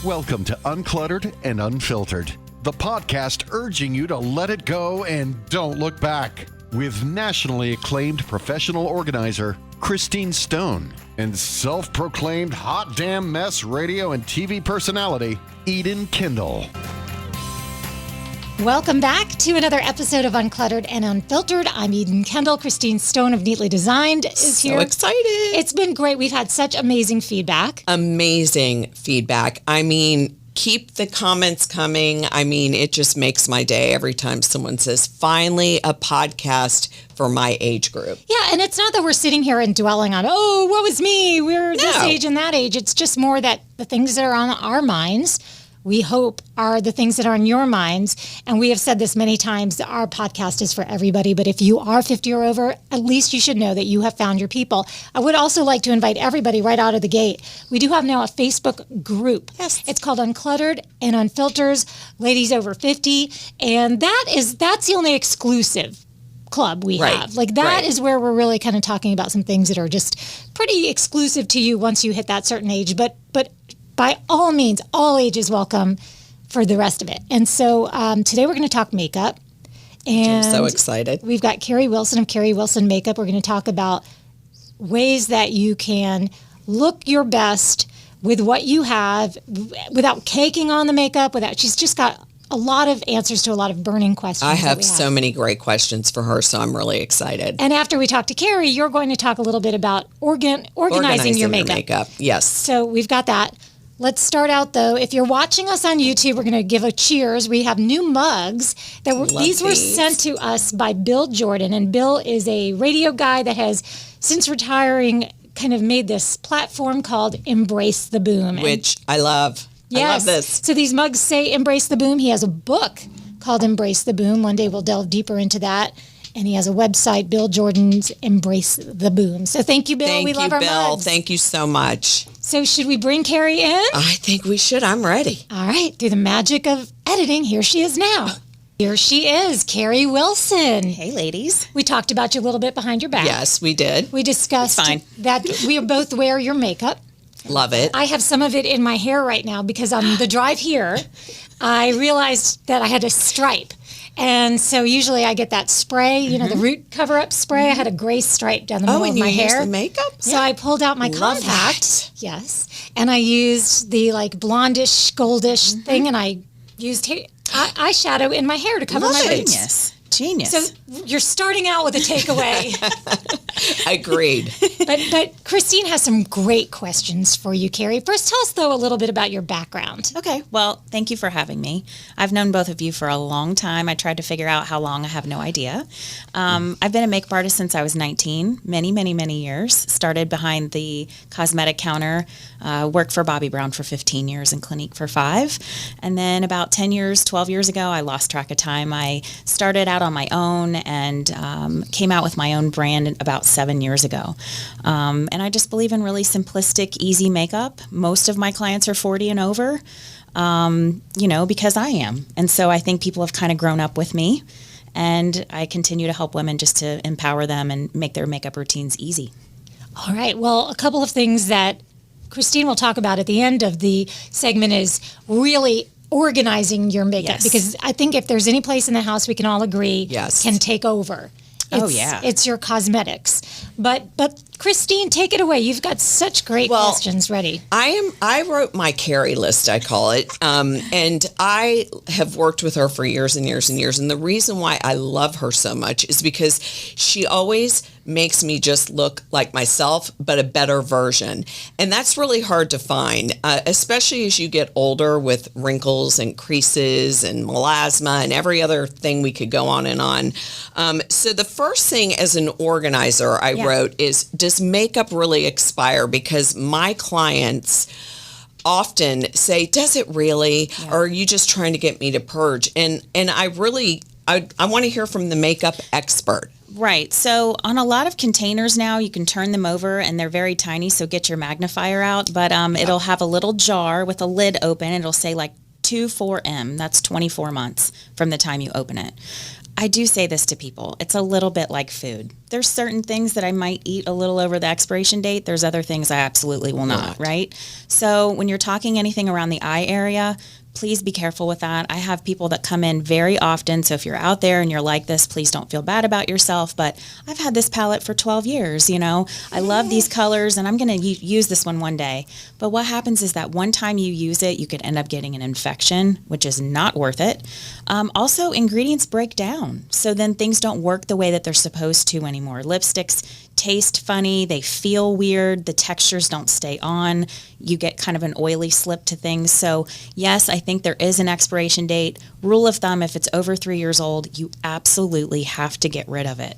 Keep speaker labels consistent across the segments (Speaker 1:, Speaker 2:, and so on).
Speaker 1: Welcome to Uncluttered and Unfiltered, the podcast urging you to let it go and don't look back. With nationally acclaimed professional organizer Christine Stone and self-proclaimed hot damn mess radio and TV personality Eden Kendall.
Speaker 2: Welcome back to another episode of Uncluttered and Unfiltered. I'm Eden Kendall. Christine Stone of Neatly Designed is here.
Speaker 3: So excited.
Speaker 2: It's been great. We've had such amazing feedback.
Speaker 3: I mean, keep the comments coming. I mean, it just makes my day every time someone says, finally, a podcast for my age group.
Speaker 2: Yeah, and it's not that we're sitting here and dwelling on, oh, what was me? We're this age and that age. It's just more that the things that are on our minds, we hope, are the things that are on your minds. And we have said this many times, our podcast is for everybody. But if you are 50 or over, at least you should know that you have found your people. I would also like to invite everybody right out of the gate. We do have now a Facebook group.
Speaker 3: Yes.
Speaker 2: It's called Uncluttered and Unfilters, Ladies Over 50. And that's the only exclusive club we have. Like that is where we're really kind of talking about some things that are just pretty exclusive to you once you hit that certain age. But by all means, all ages welcome for the rest of it. And so today we're going to talk makeup. And
Speaker 3: I'm so excited.
Speaker 2: We've got Carrie Wilson of Carrie Wilson Makeup. We're going to talk about ways that you can look your best with what you have without caking on the makeup. She's just got a lot of answers to a lot of burning questions.
Speaker 3: I have so many great questions for her, so I'm really excited.
Speaker 2: And after we talk to Carrie, you're going to talk a little bit about organizing your makeup.
Speaker 3: Yes.
Speaker 2: So we've got that. Let's start out, though. If you're watching us on YouTube, we're going to give a cheers. We have new mugs. These were sent to us by Bill Jordan. And Bill is a radio guy that has, since retiring, kind of made this platform called Embrace the Boom.
Speaker 3: Which I love.
Speaker 2: Yes.
Speaker 3: I love this.
Speaker 2: So these mugs say Embrace the Boom. He has a book called Embrace the Boom. One day we'll delve deeper into that. And he has a website, Bill Jordan's Embrace the Boom. So thank you, Bill. We love our mugs.
Speaker 3: Thank you so much.
Speaker 2: So should we bring Carrie in?
Speaker 3: I think we should. I'm ready.
Speaker 2: All right. Through the magic of editing, here she is now. Here she is, Carrie Wilson.
Speaker 4: Hey, ladies.
Speaker 2: We talked about you a little bit behind your back.
Speaker 3: Yes, we did.
Speaker 2: We discussed that we both wear your makeup.
Speaker 3: Love it.
Speaker 2: I have some of it in my hair right now because on the drive here, I realized that I had a stripe. And so usually I get that spray, the root cover-up spray. I had a gray stripe down the middle of my hair.
Speaker 3: Oh, and you used the makeup?
Speaker 2: So I pulled out my compact. Yes. And I used the blondish, goldish thing, and I used eyeshadow in my hair to cover my roots.
Speaker 4: Genius.
Speaker 2: So you're starting out with a takeaway.
Speaker 3: Agreed.
Speaker 2: But Christine has some great questions for you, Carrie. First, tell us, though, a little bit about your background.
Speaker 4: Okay. Well, thank you for having me. I've known both of you for a long time. I tried to figure out how long. I have no idea. I've been a makeup artist since I was 19, many, many, many years. Started behind the cosmetic counter, worked for Bobbi Brown for 15 years and Clinique for 5. And then about 10 years, 12 years ago, I lost track of time. I started out on my own and came out with my own brand about 7 years ago. And I just believe in really simplistic, easy makeup. Most of my clients are 40 and over, because I am. And so I think people have kind of grown up with me. And I continue to help women just to empower them and make their makeup routines easy.
Speaker 2: All right. Well, a couple of things that Christine will talk about at the end of the segment is really organizing your makeup, because I think if there's any place in the house we can all agree can take over. It's your cosmetics. But Christine, take it away. You've got such great questions ready.
Speaker 3: I wrote my Carrie list, I call it, and I have worked with her for years and years and years. And the reason why I love her so much is because she always makes me just look like myself, but a better version. And that's really hard to find, especially as you get older with wrinkles and creases and melasma and every other thing we could go on and on. So the first thing as an organizer I wrote is, does makeup really expire? Because my clients often say, does it really? Yeah. Or are you just trying to get me to purge? And I want to hear from the makeup expert.
Speaker 4: Right. So on a lot of containers now, you can turn them over and they're very tiny. So get your magnifier out. But it'll have a little jar with a lid open. It'll say 24M. That's 24 months from the time you open it. I do say this to people. It's a little bit like food. There's certain things that I might eat a little over the expiration date. There's other things I absolutely will not, right? So when you're talking anything around the eye area, please be careful with that. I have people that come in very often. So if you're out there and you're like this, please don't feel bad about yourself. But I've had this palette for 12 years, I love these colors and I'm going to use this one day. But what happens is that one time you use it, you could end up getting an infection, which is not worth it. Also, ingredients break down. So then things don't work the way that they're supposed to anymore. Lipsticks taste funny, they feel weird, the textures don't stay on, you get kind of an oily slip to things. So yes, I think there is an expiration date. Rule of thumb, if it's over 3 years old, you absolutely have to get rid of it.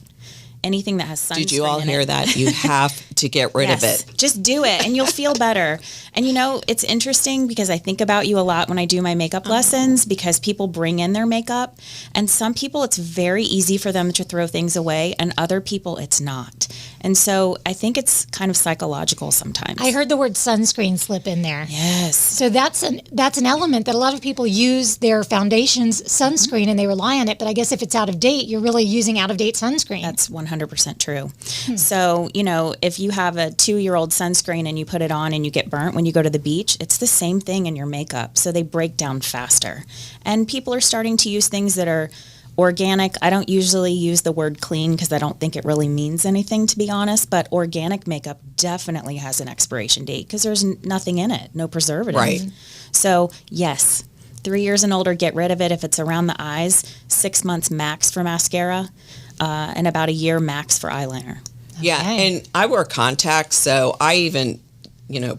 Speaker 4: Anything that has sunscreen in it.
Speaker 3: Did you all hear that? You have to get rid of it.
Speaker 4: Just do it and you'll feel better. And it's interesting because I think about you a lot when I do my makeup lessons because people bring in their makeup and some people it's very easy for them to throw things away and other people it's not. And so I think it's kind of psychological sometimes.
Speaker 2: I heard the word sunscreen slip in there.
Speaker 4: Yes.
Speaker 2: So that's an element that a lot of people use their foundation's sunscreen and they rely on it. But I guess if it's out of date, you're really using out of date sunscreen.
Speaker 4: That's 100% true. So, if you have a 2-year-old sunscreen and you put it on and you get burnt when you go to the beach, it's the same thing in your makeup. So they break down faster. And people are starting to use things that are organic. I don't usually use the word clean because I don't think it really means anything, to be honest. But organic makeup definitely has an expiration date because there's nothing in it, no preservative.
Speaker 3: Right.
Speaker 4: So, yes, 3 years and older, get rid of it if it's around the eyes. 6 months max for mascara. And about a year max for eyeliner.
Speaker 3: Yeah,
Speaker 2: Okay.
Speaker 3: and I wear contacts, so I even,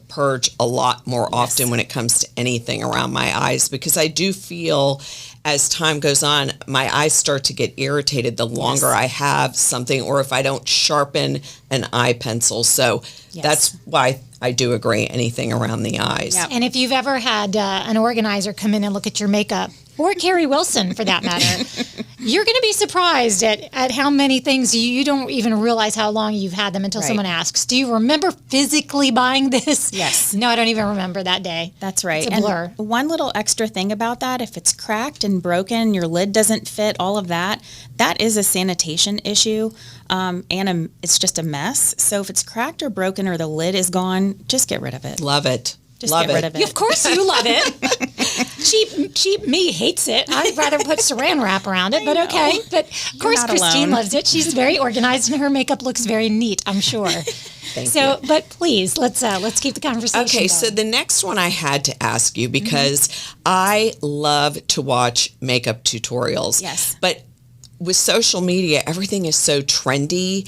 Speaker 3: purge a lot more often when it comes to anything around my eyes because I do feel as time goes on, my eyes start to get irritated the longer I have something or if I don't sharpen an eye pencil. So that's why I do agree, anything around the eyes.
Speaker 4: Yep.
Speaker 2: And if you've ever had an organizer come in and look at your makeup, or Carrie Wilson for that matter, you're going to be surprised at how many things you don't even realize how long you've had them until someone asks, do you remember physically buying this?
Speaker 4: Yes.
Speaker 2: No, I don't even remember that day.
Speaker 4: That's right.
Speaker 2: It's a blur.
Speaker 4: And one little extra thing about that, if it's cracked and broken, your lid doesn't fit, all of that, that is a sanitation issue. It's just a mess. So if it's cracked or broken or the lid is gone, just get rid of it.
Speaker 3: Love it.
Speaker 4: Just
Speaker 3: Love
Speaker 4: get rid of it.
Speaker 2: Of course you love it. Cheap me hates it. I'd rather put saran wrap around it, but okay. But of course
Speaker 4: not
Speaker 2: Christine
Speaker 4: alone.
Speaker 2: loves it. She's very organized and her makeup looks very neat, I'm sure.
Speaker 3: Thank you.
Speaker 2: But please, let's keep the conversation
Speaker 3: Okay,
Speaker 2: going.
Speaker 3: so the next one I had to ask you because I love to watch makeup tutorials.
Speaker 4: Yes.
Speaker 3: But with social media, everything is so trendy,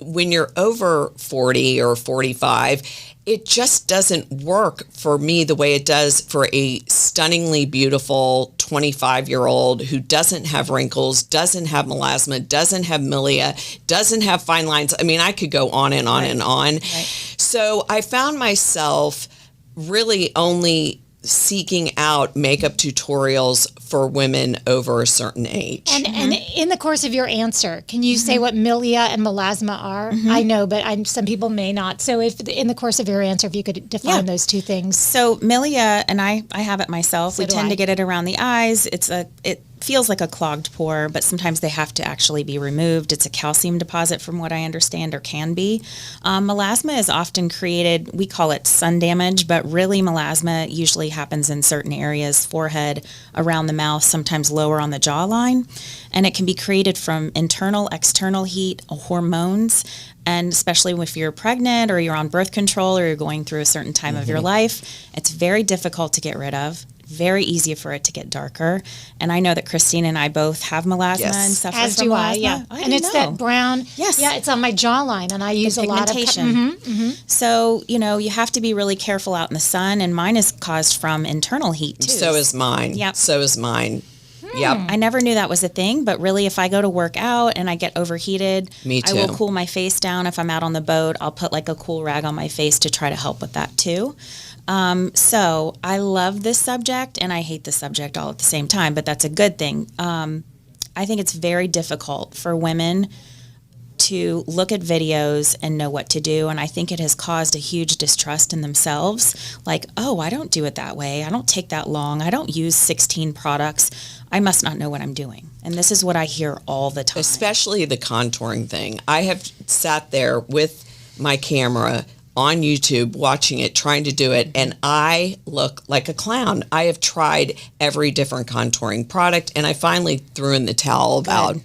Speaker 3: when you're over 40 or 45, it just doesn't work for me the way it does for a stunningly beautiful 25-year-old who doesn't have wrinkles, doesn't have melasma, doesn't have milia, doesn't have fine lines. I mean, I could go on and on and on. Right. So I found myself really only seeking out makeup tutorials for women over a certain age.
Speaker 2: And in the course of your answer, can you say what milia and melasma are? I know, but some people may not. So if in the course of your answer, if you could define those two things.
Speaker 4: So milia, and I have it myself.
Speaker 2: So
Speaker 4: we
Speaker 2: do
Speaker 4: tend
Speaker 2: I.
Speaker 4: to get it around the eyes. It feels like a clogged pore, but sometimes they have to actually be removed. It's a calcium deposit from what I understand, or can be. Melasma is often created, we call it sun damage, but really melasma usually happens in certain areas, forehead, around the mouth, sometimes lower on the jawline. And it can be created from internal, external heat, hormones, and especially if you're pregnant or you're on birth control or you're going through a certain time of your life, it's very difficult to get rid of. Very easy for it to get darker. And I know that Christine and I both have melasma and suffer
Speaker 2: As
Speaker 4: from
Speaker 2: do
Speaker 4: melasma.
Speaker 2: I, yeah. And it's that brown.
Speaker 4: Yes.
Speaker 2: Yeah, it's on my jawline, and I use a lot of
Speaker 4: pigmentation. So, you have to be really careful out in the sun, and mine is caused from internal heat, too.
Speaker 3: So is mine.
Speaker 4: Yep.
Speaker 3: So is mine. Yep.
Speaker 4: I never knew that was a thing, but really if I go to work out and I get overheated,
Speaker 3: Me
Speaker 4: I will
Speaker 3: too.
Speaker 4: cool my face down. If I'm out on the boat, I'll put like a cool rag on my face to try to help with that too. So I love this subject and I hate this subject all at the same time, but that's a good thing. I think it's very difficult for women to look at videos and know what to do. And I think it has caused a huge distrust in themselves. Like, oh, I don't do it that way. I don't take that long. I don't use 16 products. I must not know what I'm doing. And this is what I hear all the time.
Speaker 3: Especially the contouring thing. I have sat there with my camera on YouTube watching it, trying to do it, and I look like a clown. I have tried every different contouring product, and I finally threw in the towel about,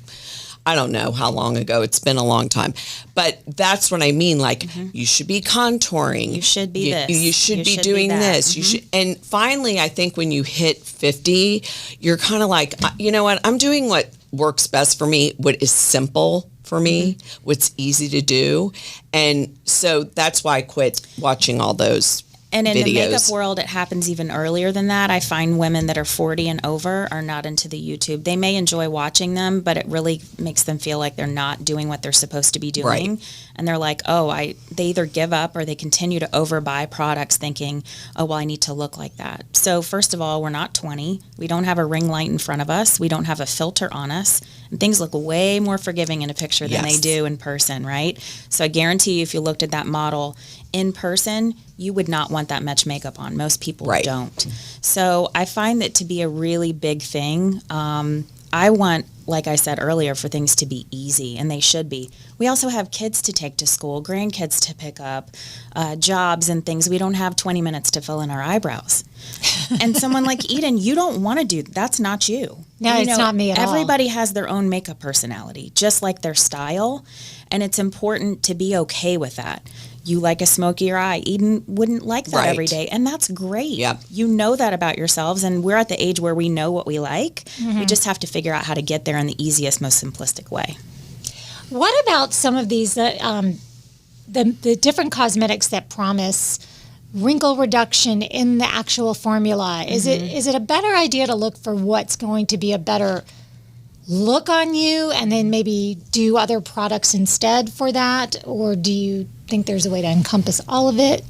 Speaker 3: I don't know how long ago. It's been a long time. But that's what I mean. Like, you should be contouring.
Speaker 4: You should be this.
Speaker 3: You should be doing this. You should. And finally, I think when you hit 50, you're kind of like, you know what? I'm doing what works best for me, what is simple for me, what's easy to do. And so that's why I quit watching all those
Speaker 4: And in
Speaker 3: videos.
Speaker 4: the makeup world, it happens even earlier than that. I find women that are 40 and over are not into the YouTube. They may enjoy watching them, but it really makes them feel like they're not doing what they're supposed to be doing.
Speaker 3: Right.
Speaker 4: And they're like, they either give up or they continue to overbuy products thinking, oh, well, I need to look like that. So first of all, we're not 20. We don't have a ring light in front of us. We don't have a filter on us. And things look way more forgiving in a picture than they do in person, right? So I guarantee you, if you looked at that model in person, you would not want that much makeup on. Most people don't. So I find that to be a really big thing. I want, like I said earlier, for things to be easy, and they should be. We also have kids to take to school, grandkids to pick up, jobs and things. We don't have 20 minutes to fill in our eyebrows. And someone like Eden, you don't want to do that's not you.
Speaker 2: No, it's not me at all.
Speaker 4: Everybody has their own makeup personality, just like their style, and it's important to be okay with that. You like a smokier eye. Eden wouldn't like that every day, and that's great.
Speaker 3: Yep.
Speaker 4: You know that about yourselves, and we're at the age where we know what we like. We just have to figure out how to get there in the easiest, most simplistic way.
Speaker 2: What about some of these, the different cosmetics that promise wrinkle reduction in the actual formula? Is it a better idea to look for what's going to be a better look on you and then maybe do other products instead for that? Or do you think there's a way to encompass all of it?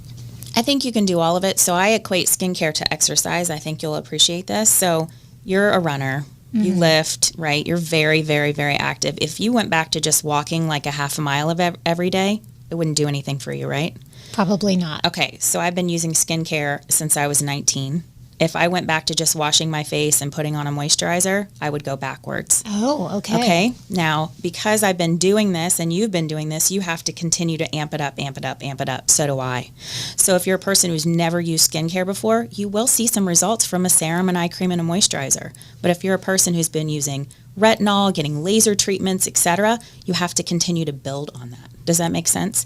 Speaker 4: I think you can do all of it. So I equate skincare to exercise. I think you'll appreciate this. So you're a runner. You lift, right? You're very, very, very active. If you went back to just walking like a half a mile of every day, it wouldn't do anything for you, right?
Speaker 2: Probably not.
Speaker 4: Okay, so I've been using skincare since I was 19. If I went back to just washing my face and putting on a moisturizer, I would go backwards.
Speaker 2: Oh, okay.
Speaker 4: Okay. Now, because I've been doing this and you've been doing this, you have to continue to amp it up, amp it up, amp it up. So do I. So if you're a person who's never used skincare before, you will see some results from a serum, an eye cream, and a moisturizer. But if you're a person who's been using retinol, getting laser treatments, etc., you have to continue to build on that. Does that make sense?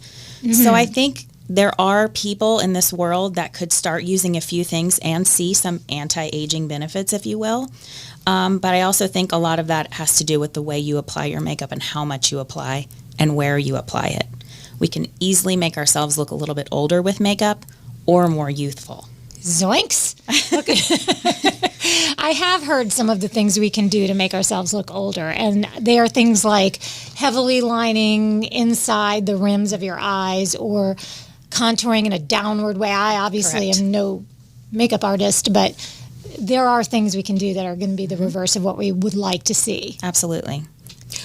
Speaker 4: So I think there are people in this world that could start using a few things and see some anti-aging benefits, if you will. But I also think a lot of that has to do with the way you apply your makeup and how much you apply and where you apply it. We can easily make ourselves look a little bit older with makeup or more youthful.
Speaker 2: Zoinks. I have heard some of the things we can do to make ourselves look older, and they are things like heavily lining inside the rims of your eyes or contouring in a downward way. I obviously am no makeup artist, but there are things we can do that are going to be the reverse of what we would like to see.
Speaker 4: Absolutely.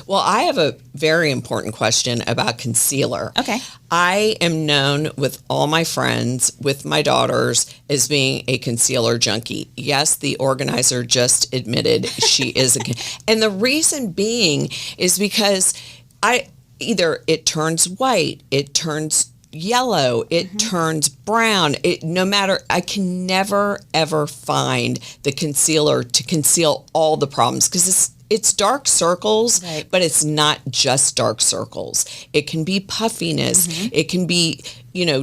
Speaker 3: Well, I have a very important question about concealer.
Speaker 4: Okay.
Speaker 3: I am known with all my friends, with my daughters, as being a concealer junkie. Yes, the organizer just admitted she is and the reason being is because either it turns white, it turns yellow, it turns brown. No matter, I can never, ever find the concealer to conceal all the problems because it's dark circles, but it's not just dark circles. It can be puffiness. It can be,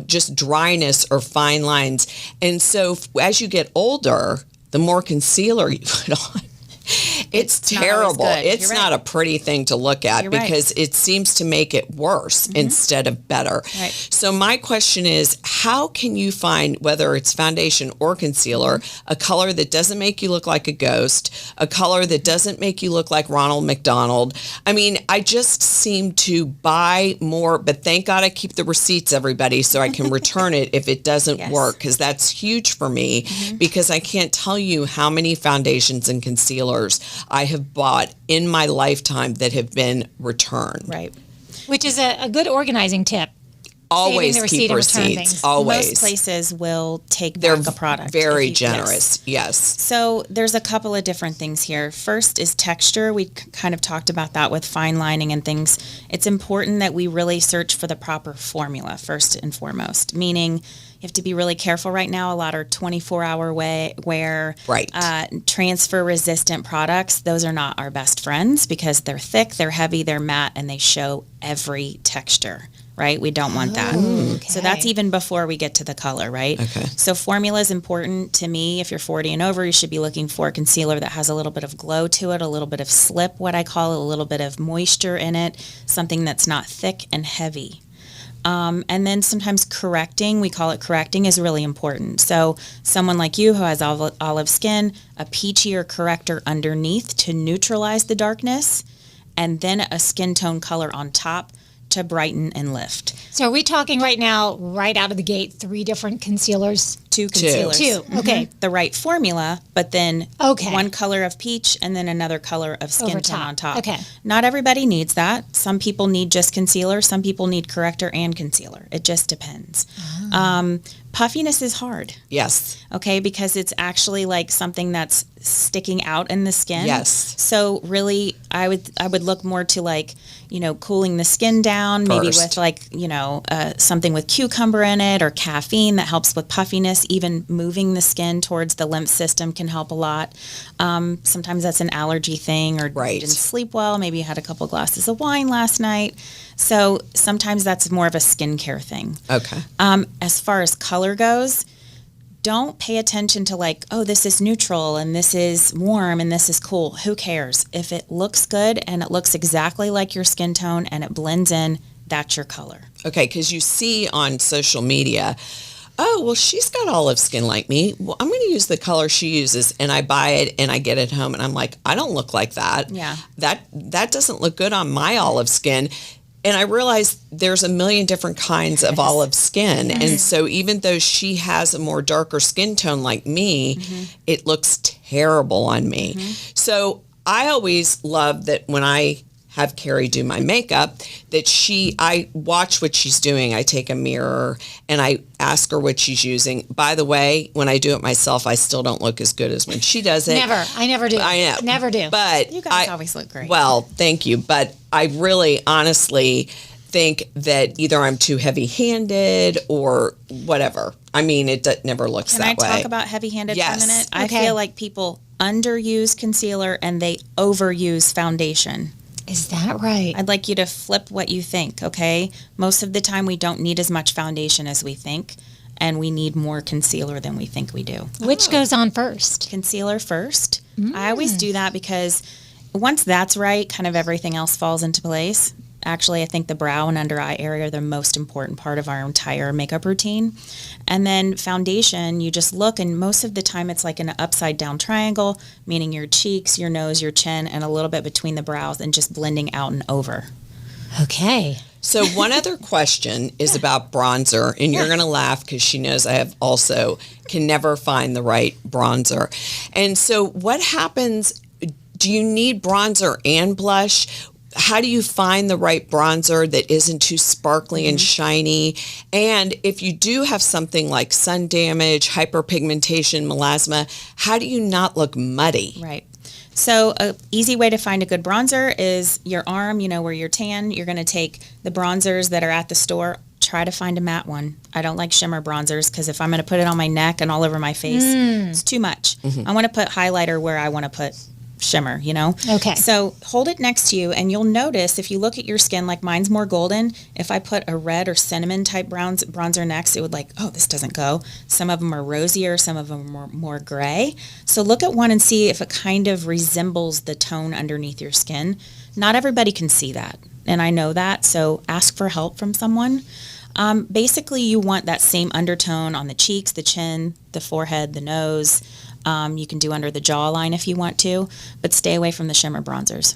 Speaker 3: just dryness or fine lines. And so as you get older, the more concealer you put on, it's terrible. It's not a pretty thing to look at because it seems to make it worse instead of better. Right. So my question is, how can you find, whether it's foundation or concealer, a color that doesn't make you look like a ghost, a color that doesn't make you look like Ronald McDonald? I mean, I just seem to buy more, but thank God I keep the receipts, everybody, so I can return it if it doesn't work, because that's huge for me because I can't tell you how many foundations and concealers I have bought in my lifetime that have been returned.
Speaker 2: Right. Which is a good organizing tip.
Speaker 3: always
Speaker 2: the receipt
Speaker 3: keep
Speaker 2: and return
Speaker 3: receipts.
Speaker 2: things.
Speaker 3: Always.
Speaker 4: Most places will take
Speaker 3: They're
Speaker 4: back a product.
Speaker 3: very
Speaker 4: Yes.
Speaker 3: generous. Yes.
Speaker 4: So there's a couple of different things here. First is texture. We kind of talked about that with fine lining and things. It's important that we really search for the proper formula first and foremost, meaning you have to be really careful right now. A lot are 24-hour wear,
Speaker 3: Right.
Speaker 4: Transfer resistant products. Those are not our best friends because they're thick, they're heavy, they're matte, and they show every texture. Right? We don't want that. So that's even before we get to the color, right?
Speaker 3: Okay.
Speaker 4: So formula is important to me. If you're 40 and over, you should be looking for a concealer that has a little bit of glow to it, a little bit of slip, what I call a little bit of moisture in it, something that's not thick and heavy. And then sometimes correcting, we call it correcting, is really important. So someone like you who has olive skin, a peachier corrector underneath to neutralize the darkness, and then a skin tone color on top to brighten and lift.
Speaker 2: So are we talking right now, right out of the gate, 3 different concealers?
Speaker 4: 2 concealers.
Speaker 2: 2, okay.
Speaker 4: The right formula, but then
Speaker 2: Okay.
Speaker 4: one color of peach and then another color of skin
Speaker 2: Over
Speaker 4: tone
Speaker 2: top.
Speaker 4: on top.
Speaker 2: Okay.
Speaker 4: Not everybody needs that. Some people need just concealer. Some people need corrector and concealer. It just depends. Puffiness is hard.
Speaker 3: Yes.
Speaker 4: Okay, because it's actually like something that's sticking out in the skin.
Speaker 3: Yes.
Speaker 4: So really, I would look more to like, cooling the skin down, maybe
Speaker 3: First.
Speaker 4: with like, something with cucumber in it or caffeine that helps with puffiness. Even moving the skin towards the lymph system can help a lot. Sometimes that's an allergy thing, or
Speaker 3: Right.
Speaker 4: you didn't sleep well. Maybe you had a couple glasses of wine last night. So sometimes that's more of a skincare thing.
Speaker 3: Okay.
Speaker 4: As far as color goes, don't pay attention to like, oh, this is neutral and this is warm and this is cool. Who cares? If it looks good and it looks exactly like your skin tone and it blends in, that's your color.
Speaker 3: Okay, because you see on social media, oh, well, she's got olive skin like me. Well, I'm going to use the color she uses, and I buy it and I get it home, and I'm like, I don't look like that.
Speaker 4: Yeah.
Speaker 3: That doesn't look good on my olive skin. And I realized there's a million different kinds of olive skin. And so even though she has a more darker skin tone like me, it looks terrible on me. So I always love that when I have Carrie do my makeup, that I watch what she's doing. I take a mirror and I ask her what she's using. By the way, when I do it myself, I still don't look as good as when she does it.
Speaker 2: Never. I never do.
Speaker 3: I know.
Speaker 2: Never do.
Speaker 3: But
Speaker 4: You guys always look great.
Speaker 3: Well, thank you. But I really honestly think that either I'm too heavy-handed or whatever. I mean, never looks
Speaker 4: Can
Speaker 3: that
Speaker 4: I
Speaker 3: way.
Speaker 4: talk about heavy-handed
Speaker 3: Yes.
Speaker 4: for a minute? I
Speaker 2: Okay.
Speaker 4: feel like people underuse concealer and they overuse foundation.
Speaker 2: Is that right?
Speaker 4: I'd like you to flip what you think, okay? Most of the time we don't need as much foundation as we think, and we need more concealer than we think we do.
Speaker 2: Which goes on first?
Speaker 4: Concealer first. I always do that because once that's right, kind of everything else falls into place. Actually, I think the brow and under eye area are the most important part of our entire makeup routine. And then foundation, you just look, and most of the time it's like an upside down triangle, meaning your cheeks, your nose, your chin, and a little bit between the brows, and just blending out and over.
Speaker 2: Okay.
Speaker 3: So one other question is about bronzer, and you're going to laugh because she knows I have also can never find the right bronzer. And so what happens, do you need bronzer and blush? How do you find the right bronzer that isn't too sparkly and shiny? And if you do have something like sun damage, hyperpigmentation, melasma, how do you not look muddy?
Speaker 4: Right. So a easy way to find a good bronzer is your arm, where you're tan. You're going to take the bronzers that are at the store. Try to find a matte one. I don't like shimmer bronzers because if I'm going to put it on my neck and all over my face, it's too much. I want to put highlighter where I want to put shimmer,
Speaker 2: Okay.
Speaker 4: So hold it next to you and you'll notice if you look at your skin, like mine's more golden, if I put a red or cinnamon type bronzer next, it would this doesn't go. Some of them are rosier, some of them are more gray. So look at one and see if it kind of resembles the tone underneath your skin. Not everybody can see that, and I know that, so ask for help from someone. Basically, you want that same undertone on the cheeks, the chin, the forehead, the nose. You can do under the jawline if you want to, but stay away from the shimmer bronzers.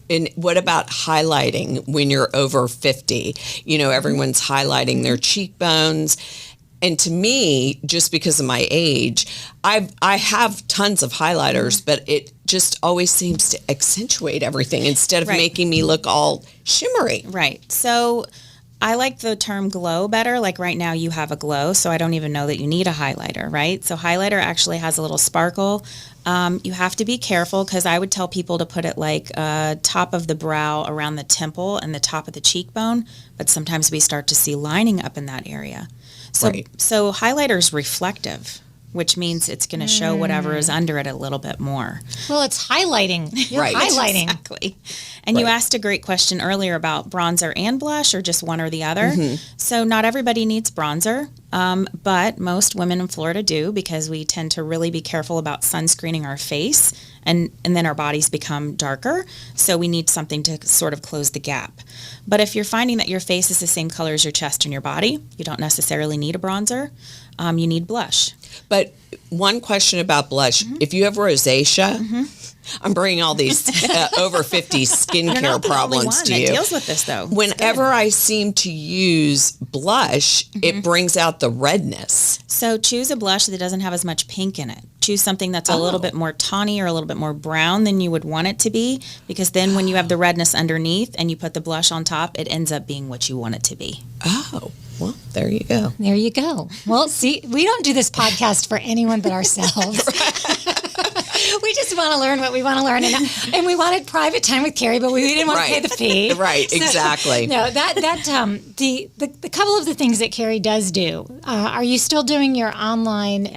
Speaker 3: And what about highlighting when you're over 50? Everyone's highlighting their cheekbones. And to me, just because of my age, I have tons of highlighters, but it just always seems to accentuate everything instead of
Speaker 4: Right.
Speaker 3: making me look all shimmery.
Speaker 4: Right. So I like the term glow better. Like right now you have a glow, so I don't even know that you need a highlighter, right? So highlighter actually has a little sparkle. You have to be careful because I would tell people to put it like top of the brow around the temple and the top of the cheekbone, but sometimes we start to see lining up in that area. So, so highlighter is reflective, which means it's going to show whatever is under it a little bit more.
Speaker 2: Well, it's highlighting. You're highlighting.
Speaker 4: Exactly. And you asked a great question earlier about bronzer and blush or just one or the other. So not everybody needs bronzer, but most women in Florida do because we tend to really be careful about sunscreening our face and then our bodies become darker. So we need something to sort of close the gap. But if you're finding that your face is the same color as your chest and your body, you don't necessarily need a bronzer. You need blush.
Speaker 3: But one question about blush. If you have rosacea, I'm bringing all these over 50 skincare problems to you.
Speaker 4: That deals with this, though.
Speaker 3: Whenever I seem to use blush, it brings out the redness.
Speaker 4: So choose a blush that doesn't have as much pink in it. Choose something that's a little bit more tawny or a little bit more brown than you would want it to be, because then when you have the redness underneath and you put the blush on top, it ends up being what you want it to be.
Speaker 3: Oh, well, there you go.
Speaker 2: There you go. Well, see, we don't do this podcast for anyone but ourselves. We just want to learn what we want to learn. And we wanted private time with Carrie, but we didn't want to pay the fee.
Speaker 3: Right, exactly.
Speaker 2: No, the couple of the things that Carrie does do, are you still doing your online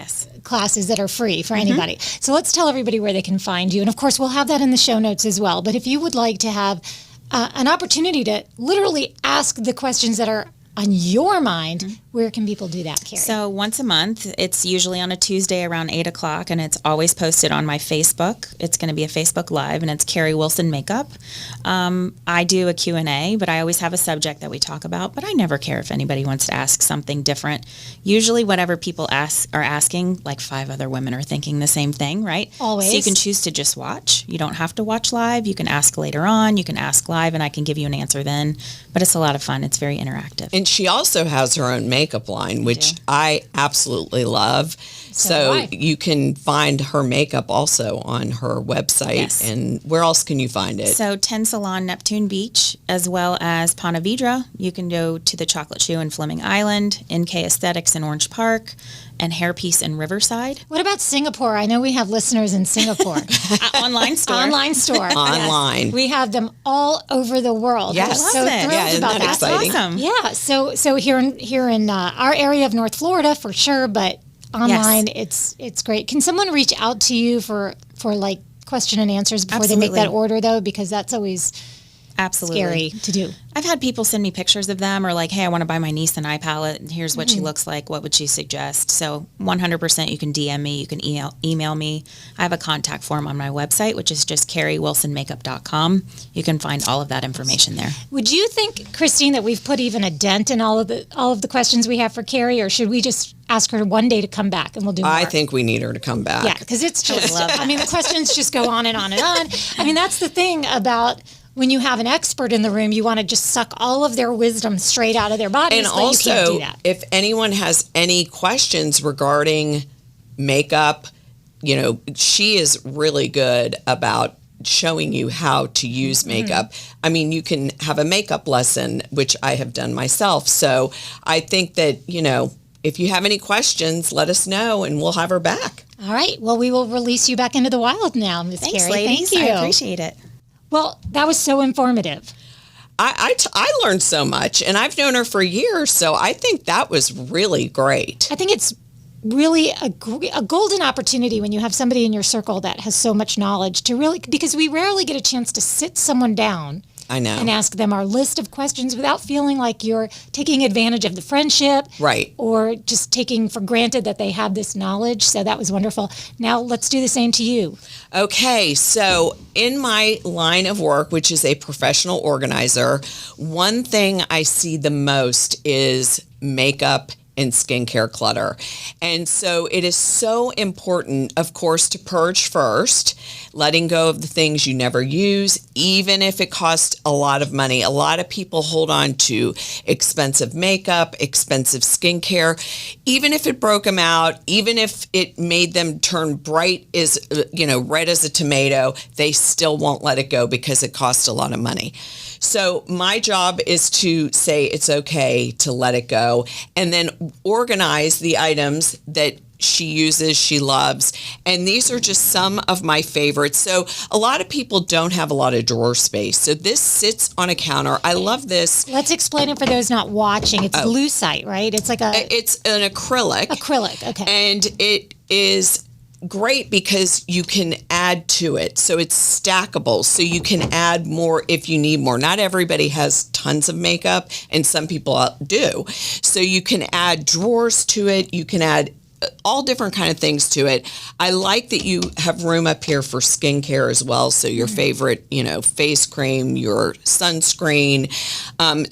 Speaker 2: classes that are free for anybody? So let's tell everybody where they can find you. And of course, we'll have that in the show notes as well. But if you would like to have an opportunity to literally ask the questions that are on your mind, where can people do that, Carrie?
Speaker 4: So once a month, it's usually on a Tuesday around 8 o'clock, and it's always posted on my Facebook. It's going to be a Facebook Live, and it's Carrie Wilson Makeup. I do a Q&A, but I always have a subject that we talk about, but I never care if anybody wants to ask something different. Usually whatever people are asking, like 5 other women are thinking the same thing, right?
Speaker 2: Always.
Speaker 4: So you can choose to just watch. You don't have to watch live. You can ask later on. You can ask live, and I can give you an answer then. But it's a lot of fun. It's very interactive.
Speaker 3: And she also has her own makeup line, which I absolutely love. So you can find her makeup also on her website.
Speaker 4: Yes.
Speaker 3: And where else can you find it?
Speaker 4: So 10 Salon Neptune Beach, as well as Ponte Vedra. You can go to the Chocolate Shoe in Fleming Island, NK Aesthetics in Orange Park, and Hairpiece in Riverside.
Speaker 2: What about Singapore? I know we have listeners in Singapore.
Speaker 4: Online store.
Speaker 2: Online store.
Speaker 3: Online.
Speaker 2: Yes. We have them all over the world.
Speaker 3: Yes.
Speaker 2: We're so thrilled
Speaker 3: isn't
Speaker 2: about
Speaker 3: that exciting?
Speaker 4: Awesome.
Speaker 2: Yeah. So here in our area of North Florida for sure, but online it's great. Can someone reach out to you for like question and answers before they make that order though? Because that's always scary to do.
Speaker 4: I've had people send me pictures of them or like, hey, I want to buy my niece an eye palette and here's what she looks like. What would she suggest? So 100% you can DM me. You can email me. I have a contact form on my website, which is just carriewilsonmakeup.com. You can find all of that information there.
Speaker 2: Would you think, Christine, that we've put even a dent in all of the questions we have for Carrie, or should we just ask her one day to come back and we'll do more?
Speaker 3: I think we need her to come back.
Speaker 2: Yeah, because it's just, I mean, the questions just go on and on and on. I mean, that's the thing about when you have an expert in the room, you want to just suck all of their wisdom straight out of their bodies,
Speaker 3: And
Speaker 2: but you can't do
Speaker 3: also,
Speaker 2: that.
Speaker 3: if anyone has any questions regarding makeup, she is really good about showing you how to use makeup. I mean, you can have a makeup lesson, which I have done myself. So I think that, if you have any questions, let us know and we'll have her back.
Speaker 2: All right. Well, we will release you back into the wild now, Miss
Speaker 4: Thanks,
Speaker 2: Carrie.
Speaker 4: ladies.
Speaker 2: Thank you.
Speaker 4: I appreciate it.
Speaker 2: Well, that was so informative.
Speaker 3: I learned so much, and I've known her for years, so I think that was really great.
Speaker 2: I think it's really a golden opportunity when you have somebody in your circle that has so much knowledge to really, because we rarely get a chance to sit someone down.
Speaker 3: I know.
Speaker 2: And ask them our list of questions without feeling like you're taking advantage of the friendship.
Speaker 3: Right.
Speaker 2: Or just taking for granted that they have this knowledge. So that was wonderful. Now let's do the same to you.
Speaker 3: Okay, so in my line of work, which is a professional organizer, one thing I see the most is makeup and skincare clutter. And so it is so important, of course, to purge first, letting go of the things you never use, even if it costs a lot of money. A lot of people hold on to expensive makeup, expensive skincare, even if it broke them out, even if it made them turn bright as, red as a tomato, they still won't let it go because it costs a lot of money. So my job is to say it's okay to let it go and then organize the items that she uses, she loves. And these are just some of my favorites. So a lot of people don't have a lot of drawer space. So this sits on a counter. I love this.
Speaker 2: Let's explain it for those not watching. It's lucite, right? It's like
Speaker 3: It's an acrylic.
Speaker 2: Acrylic, okay.
Speaker 3: And it is great because you can add to it. So it's stackable. So you can add more if you need more. Not everybody has tons of makeup, and some people do. So you can add drawers to it. You can add all different kind of things to it. I like that you have room up here for skincare as well. So your favorite, face cream, your sunscreen.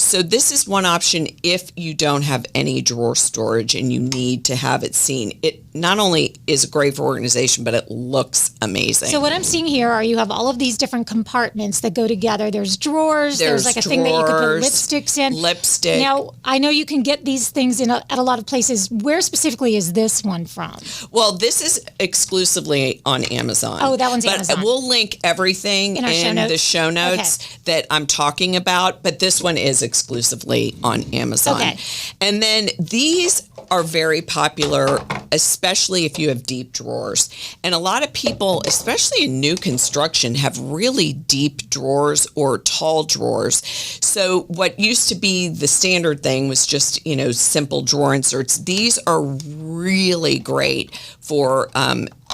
Speaker 3: So this is one option if you don't have any drawer storage and you need to have it seen. It not only is great for organization, but it looks amazing.
Speaker 2: So what I'm seeing here are you have all of these different compartments that go together. There's drawers. There's like a thing that you can put lipsticks in.
Speaker 3: Lipstick.
Speaker 2: Now, I know you can get these things at a lot of places. Where specifically is this one from?
Speaker 3: Well, this is exclusively on Amazon.
Speaker 2: Oh, that one's
Speaker 3: but
Speaker 2: Amazon.
Speaker 3: We'll link everything in the show notes that I'm talking about, but this one is exclusively on Amazon.
Speaker 2: Okay.
Speaker 3: And then these are very popular, especially if you have deep drawers. And a lot of people, especially in new construction, have really deep drawers or tall drawers. So what used to be the standard thing was just, simple drawer inserts. These are really great for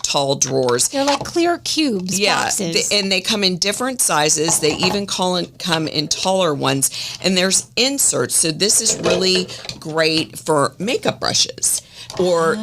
Speaker 3: tall drawers.
Speaker 2: They're like clear cubes, boxes.
Speaker 3: And they come in different sizes. They even come in taller ones. And there's inserts. So this is really great for makeup brushes. Or,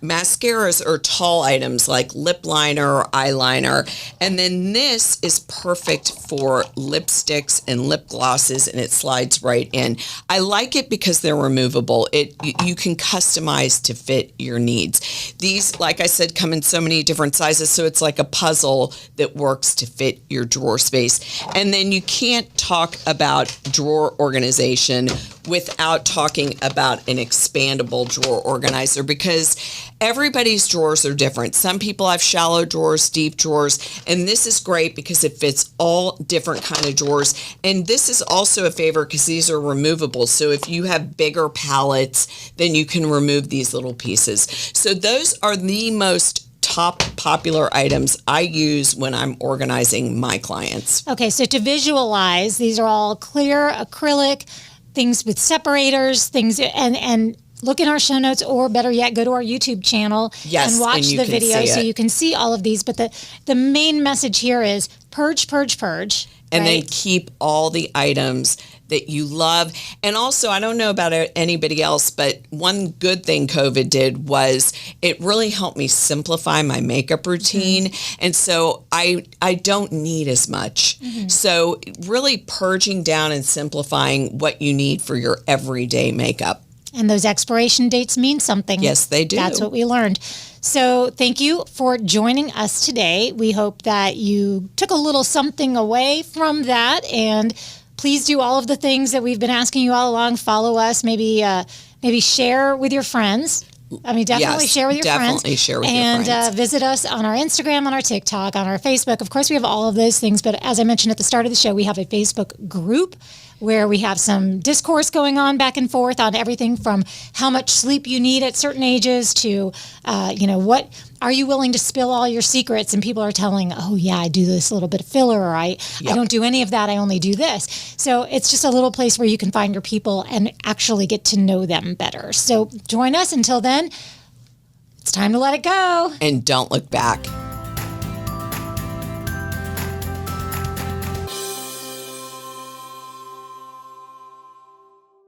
Speaker 3: mascaras or tall items like lip liner or eyeliner. And then this is perfect for lipsticks and lip glosses, and it slides right in. I like it because they're removable. You can customize to fit your needs. These, like I said, come in so many different sizes, so it's like a puzzle that works to fit your drawer space. And then you can't talk about drawer organization without talking about an expandable drawer organizer, because everybody's drawers are different. Some people have shallow drawers, deep drawers, and this is great because it fits all different kind of drawers. And this is also a favorite because these are removable. So if you have bigger palettes, then you can remove these little pieces. So those are the most top popular items I use when I'm organizing my clients.
Speaker 2: Okay, so to visualize, these are all clear acrylic things with separators, and look in our show notes, or better yet, go to our YouTube channel and watch the video so you can see all of these. But the main message here is purge, purge, purge.
Speaker 3: And then keep all the items that you love. And also, I don't know about anybody else, but one good thing COVID did was it really helped me simplify my makeup routine. And so I don't need as much. So really purging down and simplifying what you need for your everyday makeup.
Speaker 2: And those expiration dates mean something.
Speaker 3: Yes, they do.
Speaker 2: That's what we learned. So thank you for joining us today. We hope that you took a little something away from that, and please do all of the things that we've been asking you all along. Follow us, maybe share with your friends. Definitely share with your friends.
Speaker 3: Definitely share with your friends.
Speaker 2: And visit us on our Instagram, on our TikTok, on our Facebook. Of course, we have all of those things. But as I mentioned at the start of the show, we have a Facebook group where we have some discourse going on back and forth on everything from how much sleep you need at certain ages to, what are you willing to spill all your secrets? And people are telling, oh, yeah, I do this little bit of filler, or I don't do any of that. I only do this. So it's just a little place where you can find your people and actually get to know them better. So join us. Until then, it's time to let it go.
Speaker 3: And don't look back.